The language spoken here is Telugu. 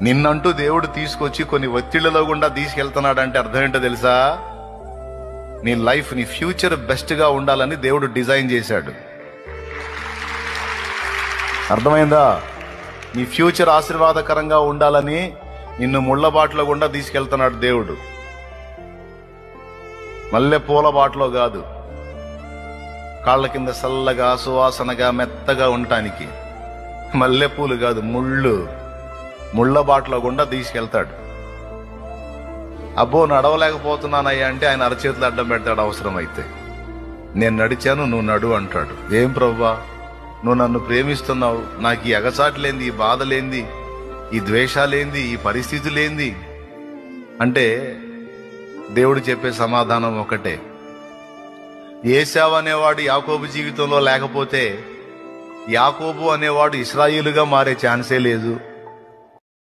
నిన్నంటూ దేవుడు తీసుకొచ్చి కొన్ని ఒత్తిళ్లలో గుండా తీసుకెళ్తున్నాడంటే అర్థం ఏంటో తెలుసా? నీ లైఫ్, నీ ఫ్యూచర్ బెస్ట్ గా ఉండాలని దేవుడు డిజైన్ చేశాడు. అర్థమైందా? నీ ఫ్యూచర్ ఆశీర్వాదకరంగా ఉండాలని నిన్ను ముళ్ళ బాటలో గుండా తీసుకెళ్తున్నాడు దేవుడు. మల్లె పూల బాటలో కాదు, కాళ్ళ కింద చల్లగా సువాసనగా మెత్తగా ఉండటానికి. మల్లెపూలు కాదు, ముళ్ళ బాటలో గుండా తీసుకెళ్తాడు. అబ్బో నడవలేకపోతున్నానయ్యా అంటే ఆయన అరచేతులు అడ్డం పెడతాడు. అవసరమైతే నేను నడిచాను, నువ్వు నడు అంటాడు. ఏం ప్రభువా, నువ్వు నన్ను ప్రేమిస్తున్నావు, నాకు ఈ ఎగసాట్లేంది, ఈ బాధలేంది, ఈ ద్వేషాలేంది, ఈ పరిస్థితులేంది అంటే దేవుడు చెప్పే సమాధానం ఒకటే. ఏశావు అనేవాడు యాకోబు జీవితంలో లేకపోతే యాకోబు అనేవాడు ఇశ్రాయేలుగా మారే ఛాన్సే లేదు.